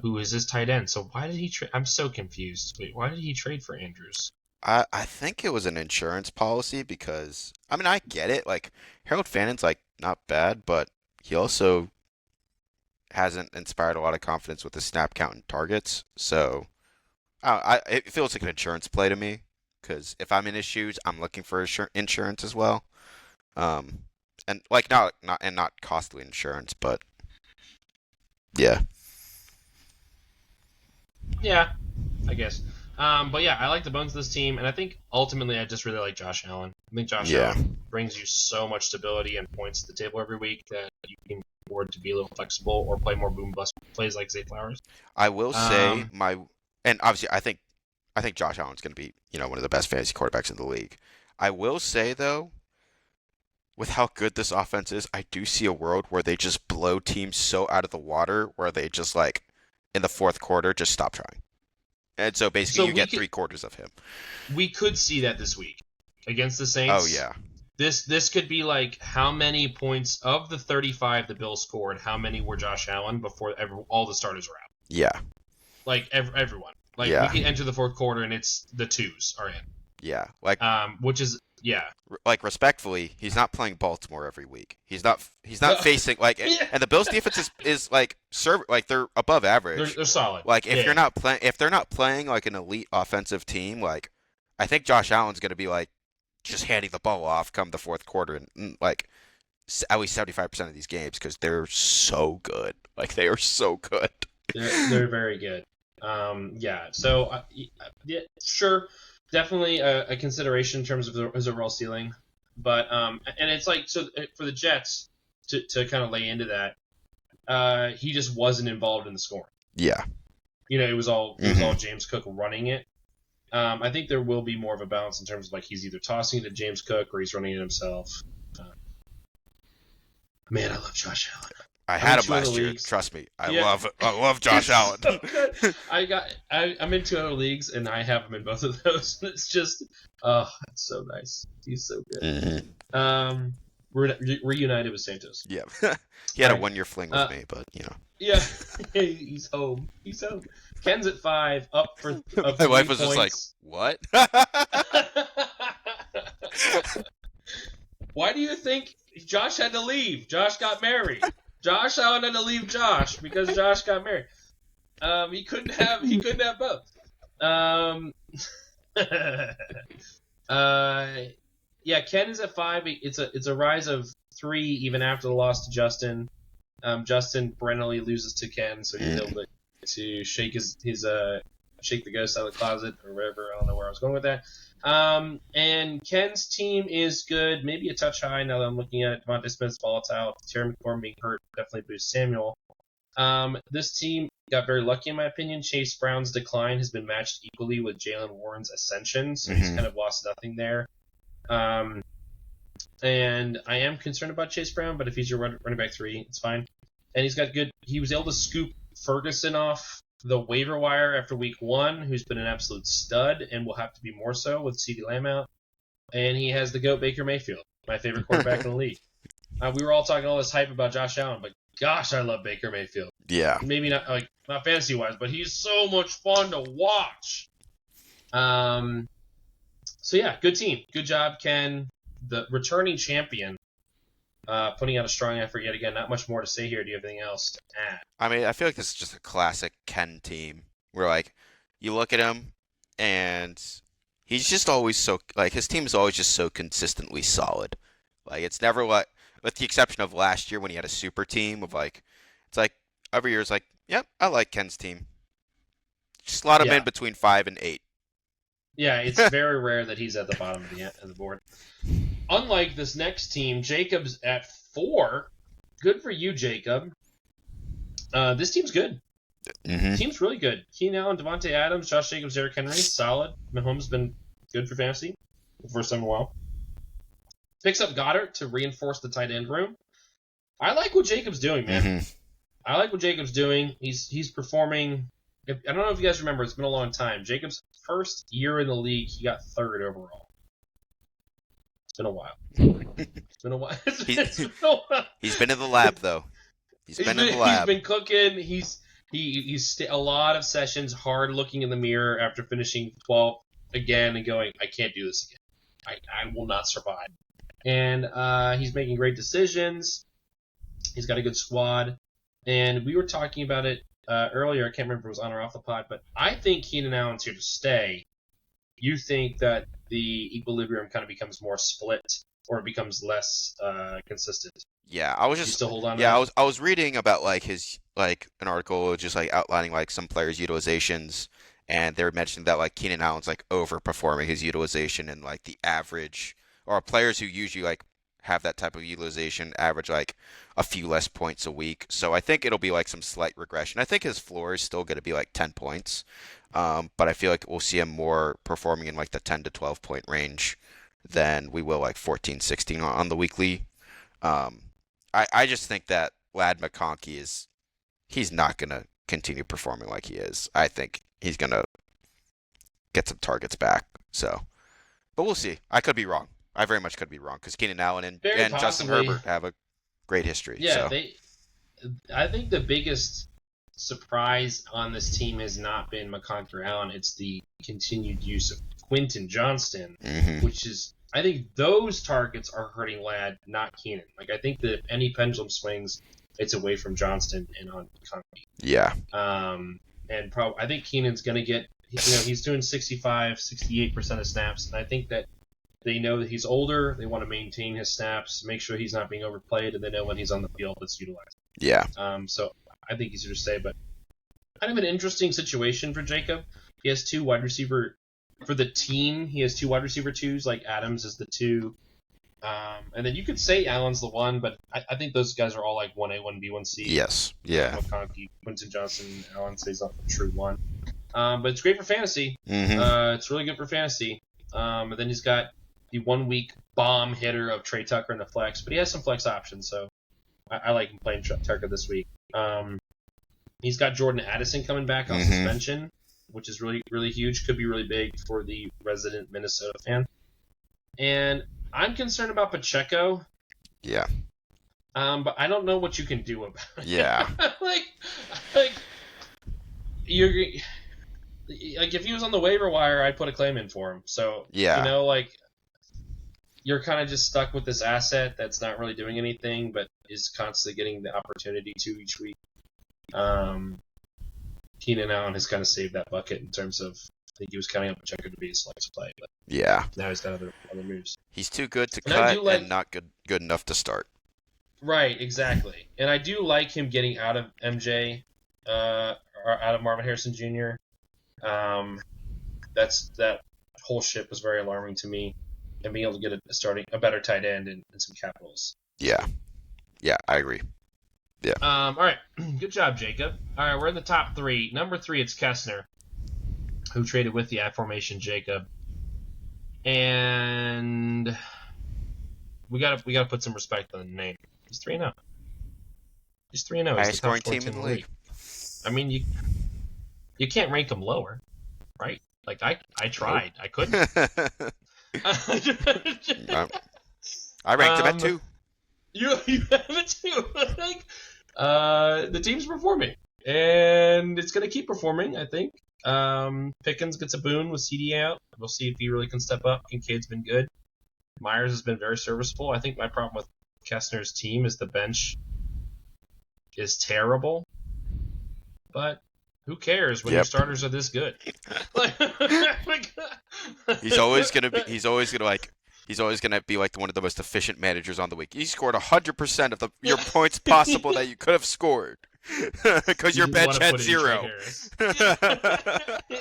who is his tight end. So why did he trade? I'm so confused. Wait, why did he trade for Andrews? I think it was an insurance policy because, I mean, I get it. Like, Harold Fannin's, like, not bad, but he also hasn't inspired a lot of confidence with his snap count and targets. So, it feels like an insurance play to me because if I'm in his shoes, I'm looking for insurance as well. And, like, not costly insurance, but, yeah. Yeah, I guess. But yeah, I like the bones of this team, and I think ultimately I just really like Josh Allen. I think Josh Allen brings you so much stability and points to the table every week that you can afford to be a little flexible or play more boom bust plays like Zay Flowers. I will say and obviously I think Josh Allen's going to be, one of the best fantasy quarterbacks in the league. I will say though, with how good this offense is, I do see a world where they just blow teams so out of the water where they just like in the fourth quarter just stop trying. And so basically you get 3 quarters of him. We could see that this week against the Saints. Oh, yeah. This could be like how many points of the 35 the Bills scored, how many were Josh Allen before all the starters were out? Yeah. Like everyone. Like we can enter the fourth quarter and it's the 2s are in. Yeah. Like which is like respectfully, he's not playing Baltimore every week. He's not facing like and the Bills defense is like they're above average. They're solid. Like if they're not playing like an elite offensive team, like I think Josh Allen's going to be like just handing the ball off come the fourth quarter and like at least 75% of these games because they're so good. Like they are so good. They're very good. So sure. Definitely a consideration in terms of his overall ceiling, but and it's like so for the Jets to kind of lay into that. he just wasn't involved in the scoring. Yeah. It was all James Cook running it. I think there will be more of a balance in terms of like he's either tossing it to James Cook or he's running it himself. Man, I love Josh Allen. I had him last year. Trust me, I love Josh Allen. So good. I'm in 2 other leagues and I have him in both of those. It's just, it's so nice. He's so good. Mm-hmm. Reunited with Santos. Yeah, he had a 1-year fling with me, but Yeah, he's home. Ken's at 5, up for. My wife was just like, "What?" Why do you think Josh had to leave? Josh got married. Josh Allen had to leave Josh because Josh got married. He couldn't have both. Yeah, Ken is at 5. It's a rise of 3 even after the loss to Justin. Justin perennially loses to Ken, so he's able to shake shake the ghost out of the closet or whatever. I don't know where I was going with that. And Ken's team is good, maybe a touch high now that I'm looking at it. Devontae Smith's volatile. Terry McLaurin being hurt definitely boosts Samuel. This team got very lucky in my opinion. Chase Brown's decline has been matched equally with Jaylen Warren's ascension, so he's kind of lost nothing there. And I am concerned about Chase Brown, but if he's your running back 3, it's fine. And he was able to scoop Ferguson off the waiver wire after week 1, who's been an absolute stud and will have to be more so with CeeDee Lamb out. And he has the GOAT Baker Mayfield, my favorite quarterback in the league. We were all talking all this hype about Josh Allen, but gosh, I love Baker Mayfield. Yeah. Maybe not fantasy wise, but he's so much fun to watch. So yeah, good team. Good job, Ken. The returning champion, putting out a strong effort yet again. Not much more to say here. Do you have anything else to add? I mean, I feel like this is just a classic Ken team where, like, you look at him and he's just always his team is always just so consistently solid. Like, it's never with the exception of last year when he had a super team of it's like every year it's like, yep, I like Ken's team. Just slot him in between 5 and 8. Yeah, it's very rare that he's at the bottom of the board. Unlike this next team, Jacob's at 4. Good for you, Jacob. This team's good. Mm-hmm. Team's really good. Keenan Allen, Devontae Adams, Josh Jacobs, Derrick Henry, solid. Mahomes been good for fantasy the first time in a while. Picks up Goddard to reinforce the tight end room. I like what Jacob's doing, man. Mm-hmm. I like what Jacob's doing. He's performing. I don't know if you guys remember. It's been a long time. Jacob's first year in the league, he got 3rd overall. It's been a while. It's been a while. He's been in the lab, though. He's been in the lab. He's been cooking. He's a lot of sessions hard looking in the mirror after finishing 12th again and going, I can't do this again. I will not survive. And he's making great decisions. He's got a good squad. And we were talking about it earlier. I can't remember if it was on or off the pod, but I think Keenan Allen's here to stay. You think that the equilibrium kind of becomes more split or becomes less consistent? Yeah, I was just you still hold on. Yeah, to that? I was reading about his an article just outlining some players' utilizations, and they were mentioning that Keenan Allen's overperforming his utilization, and the average or players who usually have that type of utilization average a few less points a week. So I think it'll be some slight regression. I think his floor is still going to be 10 points. But I feel like we'll see him more performing in the 10 to 12 point range than we will 14, 16 on the weekly. I just think that Ladd McConkey he's not going to continue performing like he is. I think he's going to get some targets back. So, but we'll see. I could be wrong. I very much could be wrong because Keenan Allen and Justin Herbert have a great history. Yeah, so. I think the biggest surprise on this team has not been McConkey or Allen. It's the continued use of Quentin Johnston, which is, I think those targets are hurting Ladd, not Keenan. I think that if any pendulum swings, it's away from Johnston and on McConkey. Yeah. And I think Keenan's going to get, he's doing 65, 68% of snaps, and I think that they know that he's older. They want to maintain his snaps, make sure he's not being overplayed, and they know when he's on the field, it's utilized. Yeah. So I think he's here to stay, but kind of an interesting situation for Jacob. He has 2 wide receiver for the team. He has 2 wide receiver 2s. Adams is the 2. And then you could say Allen's the one, but I think those guys are all like 1A, 1B, 1C. Yes. Yeah. McConkey, Quentin Johnson, Allen says not the true one. But it's great for fantasy. Mm-hmm. It's really good for fantasy. And then he's got the 1 week bomb hitter of Trey Tucker in the flex, but he has some flex options, so I like him playing Tucker this week. He's got Jordan Addison coming back off suspension, which is really, really huge. Could be really big for the resident Minnesota fan. And I'm concerned about Pacheco. Yeah. But I don't know what you can do about it. Yeah. like you're like if he was on the waiver wire, I'd put a claim in for him. So Yeah. You're kind of just stuck with this asset that's not really doing anything, but is constantly getting the opportunity to each week. Keenan Allen has kind of saved that bucket in terms of I think he was counting on Pacheco to be a select play, but now he's got other moves. He's too good to cut and not good enough to start. Right, exactly. And I do like him getting out of MJ, or out of Marvin Harrison Jr. That whole ship was very alarming to me, and being able to get a better tight end and some capitals. Yeah, I agree. Yeah. All right, good job, Jacob. All right, we're in the top 3. Number 3, it's Kessner, who traded with the aforementioned Jacob, and we gotta put some respect on the name. He's 3-0. He's 3-0. Highest scoring team in the league. I mean, you can't rank him lower, right? Like I tried, I couldn't. I ranked him at 2. You have it too. The team's performing, and it's gonna keep performing. I think. Pickens gets a boon with CD out. We'll see if he really can step up. Kincaid's been good. Myers has been very serviceable. I think my problem with Kessner's team is the bench is terrible, but who cares when your starters are this good? He's always gonna be like one of the most efficient managers on the week. He scored 100% of your points possible that you could have scored because your bench had 0.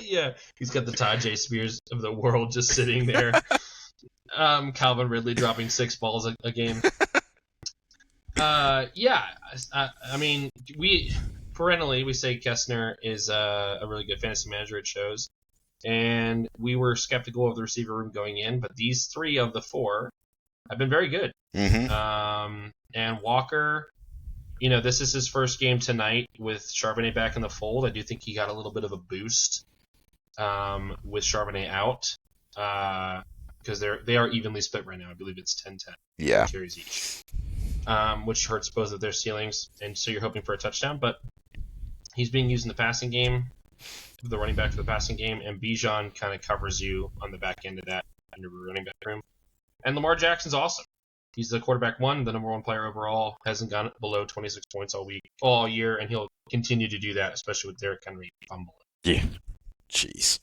Yeah, he's got the Todd J. Spears of the world just sitting there. Calvin Ridley dropping 6 balls a game. I mean, we say Kessner is a really good fantasy manager. It shows, and we were skeptical of the receiver room going in, but these 3 of the 4 have been very good. And Walker, this is his first game tonight with Charbonnet back in the fold. I do think he got a little bit of a boost with Charbonnet out because they are evenly split right now. I believe it's 10-10 carries each. Which hurts both of their ceilings, and so you're hoping for a touchdown, but he's being used in the passing game, the running back for the passing game, and Bijan kind of covers you on the back end of that in your running back room. And Lamar Jackson's awesome. He's the quarterback 1, the number 1 player overall, hasn't gone below 26 points all year, and he'll continue to do that, especially with Derrick Henry fumbling. Yeah. Jeez.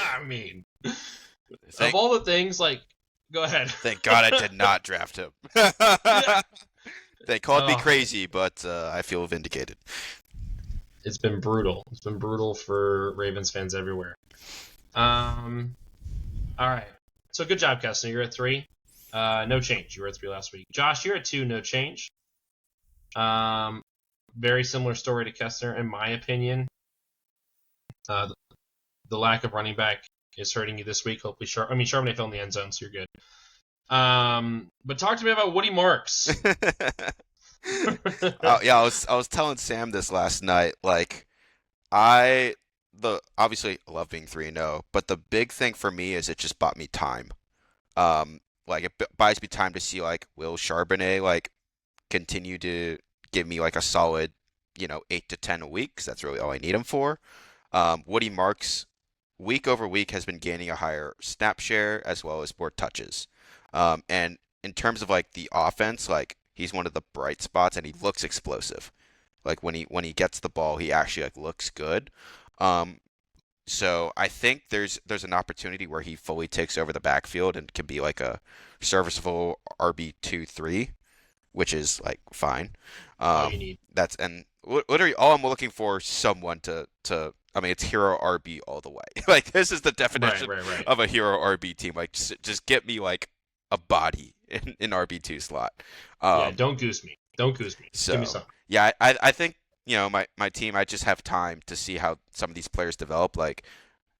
I mean, of all the things, go ahead. Thank God I did not draft him. They called me crazy, but I feel vindicated. It's been brutal. It's been brutal for Ravens fans everywhere. All right. So good job, Kessler. You're at 3. No change. You were at 3 last week. Josh, you're at 2. No change. Very similar story to Kessler, in my opinion. The lack of running back is hurting you this week. Hopefully, Charbonnet fell in the end zone, so you're good. But talk to me about Woody Marks. I was telling Sam this last night. Obviously I love being 3-0, but the big thing for me is it just bought me time. It buys me time to see will Charbonnet continue to give me a solid 8 to 10 a week, because that's really all I need him for. Woody Marks week over week has been gaining a higher snap share as well as more touches. And in terms of the offense, he's one of the bright spots, and he looks explosive. When he gets the ball, he actually looks good. So I think there's an opportunity where he fully takes over the backfield and can be a serviceable RB2-3, which is fine. All you need. Literally all I'm looking for is someone to I mean, it's hero RB all the way. Like this is the Right, definition right, right. of a hero RB team. Like just get me like a body in RB2 slot. Yeah, Um, don't goose me. Don't goose me. Just give me so something. yeah, I think my team. I just have time to see how some of these players develop. Like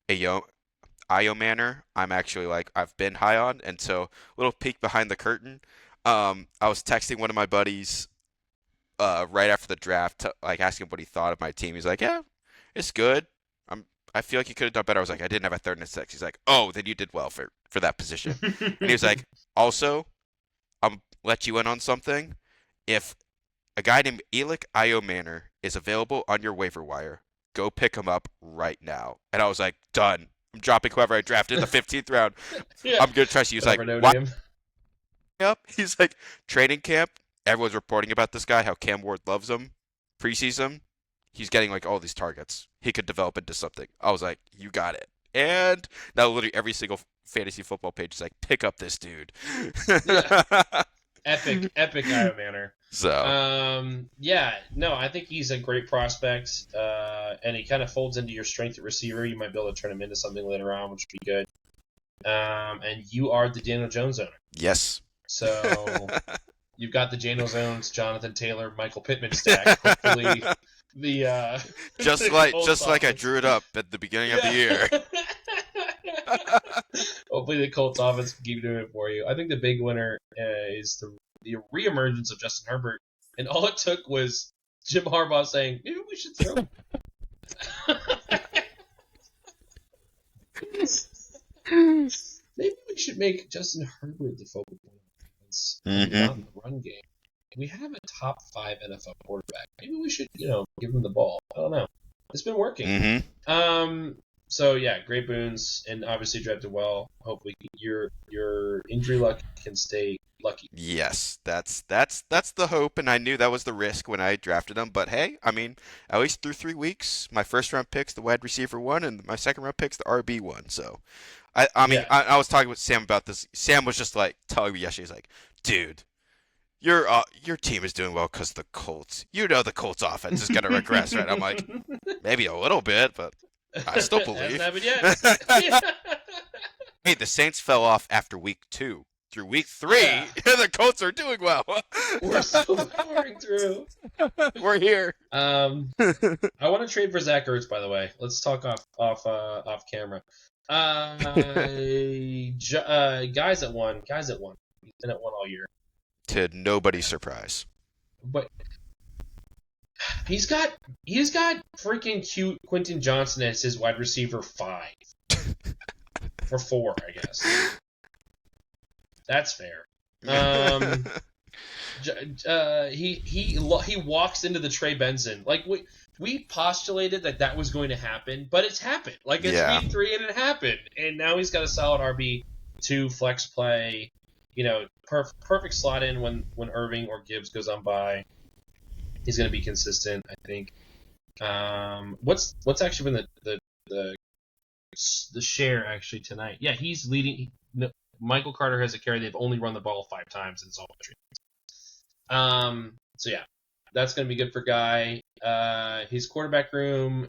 Ayo Io Manor, I'm actually like I've been high on, and so little peek behind the curtain. I was texting one of my buddies right after the draft, like asking what he thought of my team. He's like, "Yeah, it's good. I feel like you could have done better." I was like, "I didn't have a third and a sixth." He's like, "Oh, then you did well for that position." And he was like, "Also, I'm let you in on something. If a guy named Elik Io Manor is available on your waiver wire, go pick him up right now." And I was like, "Done. I'm dropping whoever I drafted in the 15th round. Yeah. I'm gonna trust you." He's like, Whatever, no "Why name. up?" He's like, "Training camp. Everyone's reporting about this guy. How Cam Ward loves him. Preseason, he's getting like all these targets. He could develop into something." I was like, "You got it." And now literally every single fantasy football page is like, "Pick up this dude." Yeah. Epic Io Manor. So Yeah, no, I think he's a great prospect, and he kind of folds into your strength at receiver. You might be able to turn him into something later on, which would be good. And you are the Daniel Jones owner, yes. so you've got the Daniel Jones, Jonathan Taylor, Michael Pittman stack. Hopefully, the just the like Colts just like I offense- drew it up at the beginning of the year. Hopefully, the Colts offense can keep doing it for you. I think the big winner is the reemergence of Justin Herbert, and all it took was Jim Harbaugh saying, "Maybe we should throw him." Maybe we should make Justin Herbert the focal point of offense, and Mhm. not in the run game. We have a top 5 NFL quarterback. Maybe we should, give him the ball. I don't know. It's been working. So yeah, great boons, and obviously drafted well. Hopefully your injury luck can stay lucky. Yes, that's the hope, and I knew that was the risk when I drafted him. But hey, I mean, at least through 3 weeks, my first round pick's the wide receiver one, and my second round pick's the RB one. So, I mean, Yeah. I was talking with Sam about this. Sam was just like telling me yesterday, he's like, "Dude, your team is doing well because the Colts. You know the Colts offense is gonna regress, right?" I'm like, maybe a little bit, but I still believe. Hasn't happened yet. Hey, the Saints fell off after week 2. Through week 3, Yeah. the Colts are doing well. We're still powering through. We're here. I want to trade for Zach Ertz, by the way. Let's talk off camera. Guys at one. He's been at one all year. To nobody's surprise. But he's got freaking cute Quentin Johnson as his wide receiver 5 or 4, I guess. That's fair. He walks into the Trey Benson like we postulated that was going to happen, but it's happened. Like it's Yeah. week 3 and it happened, and now he's got a solid RB2 flex play. Perfect slot in when Irving or Gibbs goes on by. He's going to be consistent, I think. What's actually been the share actually tonight? Yeah, he's leading. Michael Carter has a carry. They've only run the ball 5 times in all trades. So yeah, that's going to be good for Guy. His quarterback room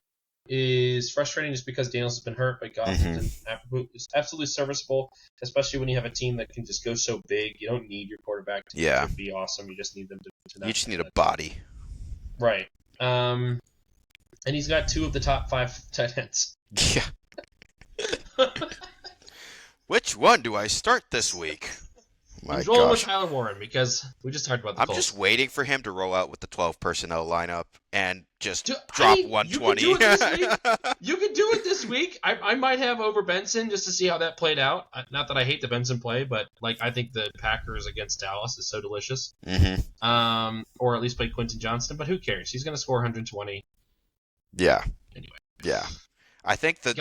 is frustrating just because Daniels has been hurt, but Goff is absolutely serviceable, especially when you have a team that can just go so big. You don't need your quarterback to be awesome. You just need them to not You just need a body. Right. And he's got 2 of the top 5 tight ends. Yeah. Which one do I start this week? My He's rolling with gosh. Tyler Warren because we just talked about the I'm Colts. just waiting for him to roll out with the 12 personnel lineup and just Dude, drop you 120. could do it this week. You could do it this week. I might have over Benson just to see how that played out. Not that I hate the Benson play, but I think the Packers against Dallas is so delicious. Or at least play Quentin Johnston, but who cares? He's going to score 120. Yeah. Anyway. Yeah. I think the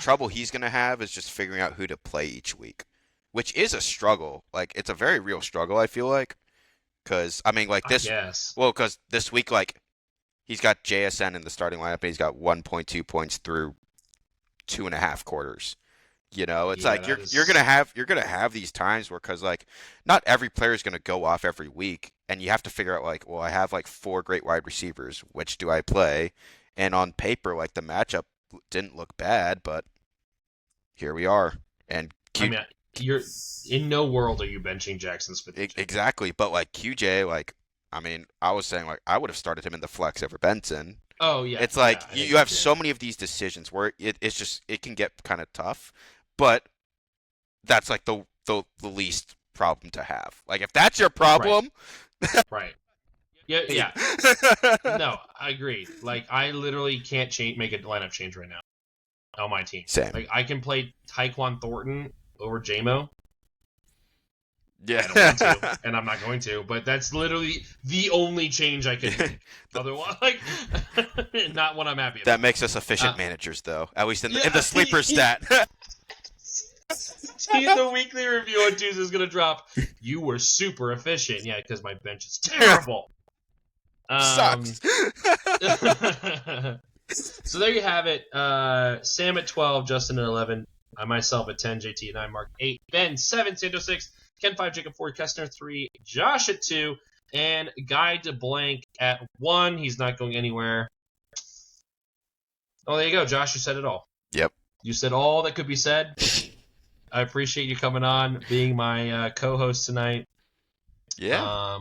trouble he's going to have is just figuring out who to play each week, which is a struggle. Like, it's a very real struggle, I feel like. Because, I mean, like this. Yes. Well, because this week, like, he's got JSN in the starting lineup, and he's got 1.2 points through 2.5 quarters. It's like you're gonna have these times where, because like not every player is gonna go off every week, and you have to figure out like, well, I have like 4 great wide receivers, which do I play? And on paper, like the matchup didn't look bad, but here we are. And I mean, you're in no world are you benching Jackson Smith. exactly, but like QJ, like I mean, I was saying like I would have started him in the flex over Benson. Oh yeah, It's like yeah, I think you have did. so many of these decisions where it's just it can get kind of tough, but that's like the least problem to have. Like if that's your problem, Right. Yeah, yeah. No, I agree. Like I literally can't make a lineup change right now on my team. Same. Like I can play Tyquan Thornton over JMO. Yeah. I don't want to, and I'm not going to. But that's literally the only change I can make. Otherwise, like, not what I'm happy about. That makes us efficient managers, though. At least in yeah, the sleeper stat. The weekly review on Tuesday is going to drop. You were super efficient. Yeah, because my bench is terrible. Sucks. So there you have it. Sam at 12, Justin at 11, I myself at 10, JT at 9, Mark 8, Ben 7, Sando 6, Ken 5, Jacob 4, Kestner 3, Josh at 2, and Guy DeBlank at 1. He's not going anywhere. Oh, there you go, Josh. You said it all. Yep. You said all that could be said. I appreciate you coming on, being my co-host tonight. Yeah.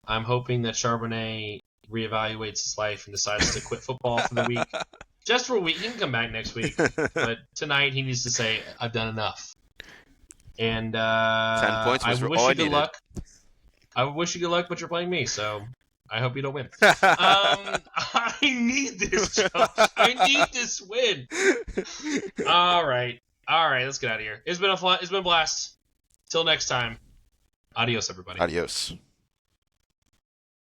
I'm hoping that Charbonnet reevaluates his life and decides to quit football for the week. Just for a week. He can come back next week. But tonight he needs to say, I've done enough. And 10 points was I wish all I you good needed. luck. I wish you good luck, but you're playing me, so I hope you don't win. I need this, Josh. I need this win. All right, let's get out of here. It's been a blast. Till next time. Adios, everybody. Adios.